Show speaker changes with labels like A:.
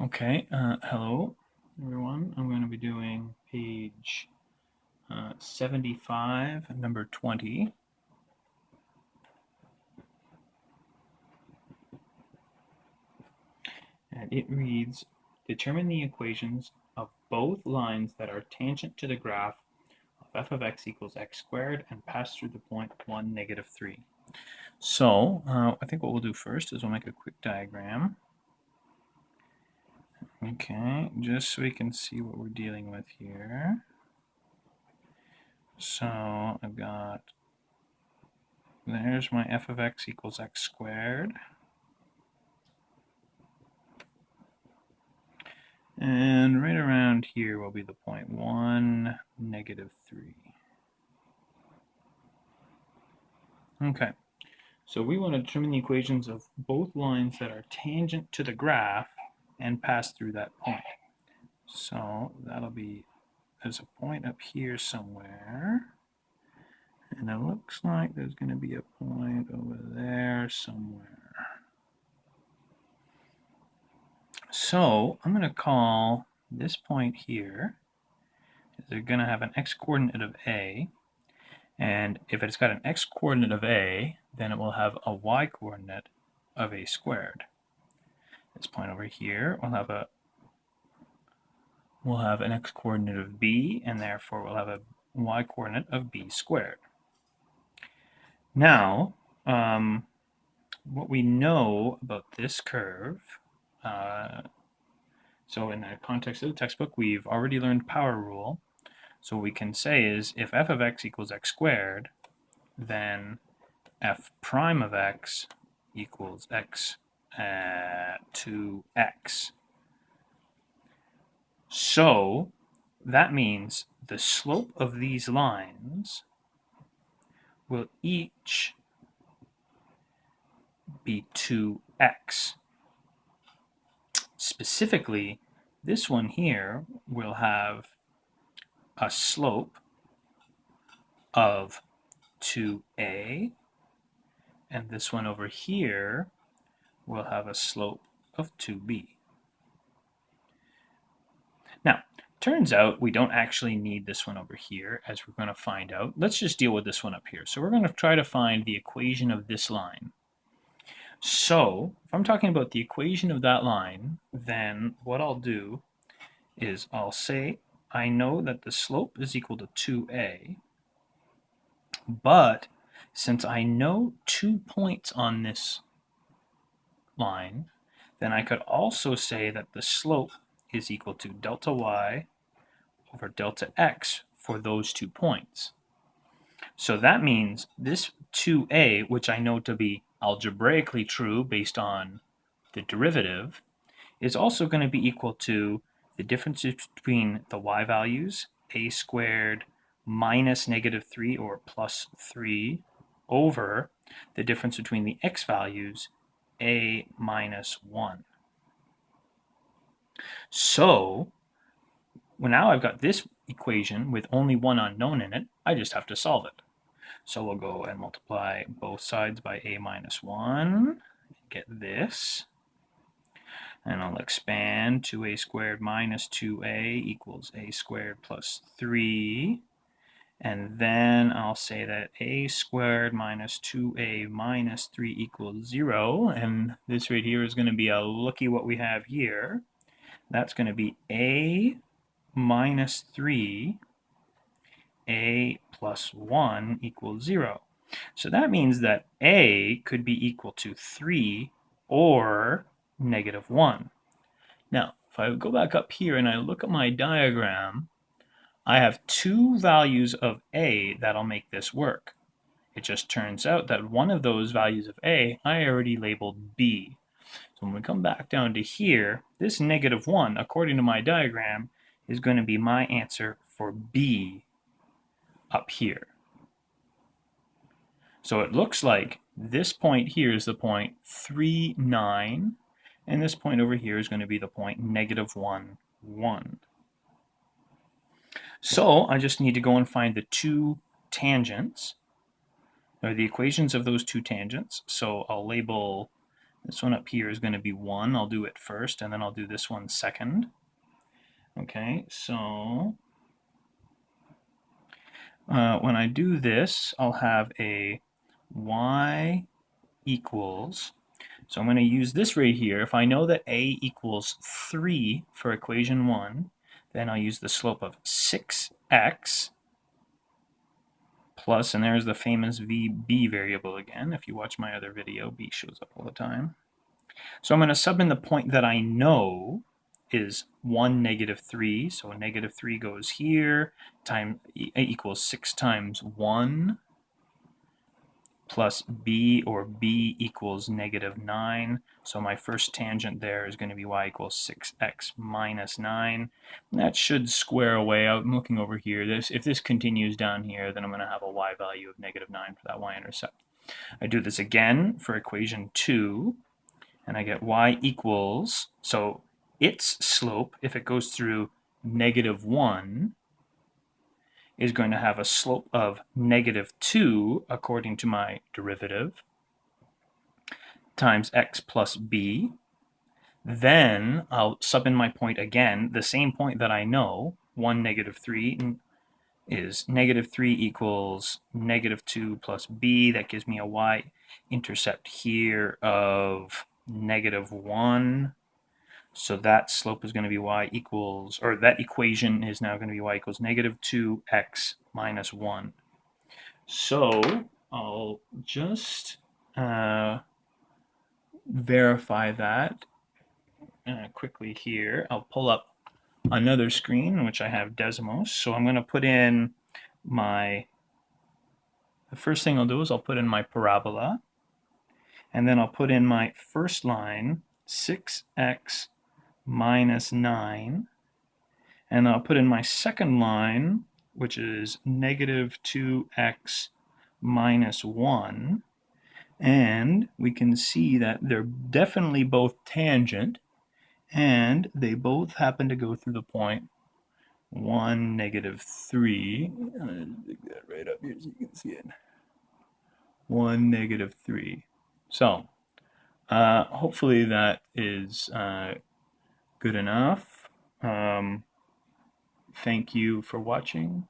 A: Okay, hello everyone. I'm going to be doing page 75, number 20. And it reads, determine the equations of both lines that are tangent to the graph of f of x equals x squared and pass through the point 1, negative 3. So, I think what we'll do first is we'll make a quick diagram. Okay, just so we can see what we're dealing with here. So, I've got there's my f of x equals x squared. And right around here will be the point 1, negative 3. Okay, so we want to determine the equations of both lines that are tangent to the graph and pass through that point. So that'll be, there's a point up here somewhere. And it looks like there's going to be a point over there somewhere. So I'm going to call this point here, they're going to have an x-coordinate of A, and if it's got an x-coordinate of A, then it will have a y-coordinate of A squared. This point over here will have an x-coordinate of B, and therefore we'll have a y-coordinate of B squared. Now, what we know about this curve, so in the context of the textbook, we've already learned power rule. So what we can say is if f of x equals x squared, then f prime of x equals x to x. So that means the slope of these lines will each be 2x. Specifically, this one here will have a slope of 2a, and this one over here will have a slope of 2b. Now, turns out we don't actually need this one over here, as we're going to find out. Let's just deal with this one up here. So we're going to try to find the equation of this line. So if I'm talking about the equation of that line, then what I'll do is I'll say I know that the slope is equal to 2a, but since I know 2 points on this line, then I could also say that the slope is equal to delta y over delta x for those 2 points. So that means this 2a, which I know to be algebraically true based on the derivative, is also going to be equal to the difference between the y values, a squared minus negative 3 or plus 3, over the difference between the x values, a minus 1. So now I've got this equation with only one unknown in it. I just have to solve it. So we'll go and multiply both sides by a minus 1, get this. And I'll expand 2a squared minus 2a equals a squared plus 3. And then I'll say that a squared minus 2a minus 3 equals 0. And this right here is going to be a looky what we have here. That's going to be a minus 3, a plus 1 equals 0. So that means that a could be equal to 3 or negative 1. Now, if I go back up here and I look at my diagram, I have 2 values of a that'll make this work. It just turns out that one of those values of a I already labeled b. So when we come back down to here, this negative 1, according to my diagram, is going to be my answer for b up here. So it looks like this point here is the point 3, 9, and this point over here is going to be the point negative 1, 1. So I just need to go and find the 2 tangents, or the equations of those 2 tangents. So I'll label This one up here is going to be 1. I'll do it first, and then I'll do this one second. Okay, so when I do this, I'll have a y equals, so I'm going to use this right here. If I know that a equals 3 for equation 1, then I'll use the slope of 6x plus, and there's the famous b variable again. If you watch my other video, b shows up all the time. So I'm going to sub in the point that I know is 1, -3. So -3 goes here, time equals 6 times 1 plus b, or b equals -9. So my first tangent there is going to be y equals 6x minus 9. And that should square away. I'm looking over here. If this continues down here, then I'm going to have a y value of -9 for that y-intercept. I do this again for equation 2, and I get y equals, so its slope, if it goes through -1, is going to have a slope of -2, according to my derivative, times x plus b. Then I'll sub in my point again, the same point that I know, 1, -3, is -3 equals -2 plus b. That gives me a y-intercept here of -1. So that slope is going to be y equals, or that equation is now going to be y equals -2x minus 1. So I'll just verify that quickly here. I'll pull up another screen in which I have Desmos. So I'm going to put in the first thing I'll do is I'll put in my parabola, and then I'll put in my first line, 6x minus 9, and I'll put in my second line, which is -2x minus 1, and we can see that they're definitely both tangent, and they both happen to go through the point 1, -3. I'm going to stick that right up here so you can see it. 1, -3. So hopefully that is good enough. Thank you for watching.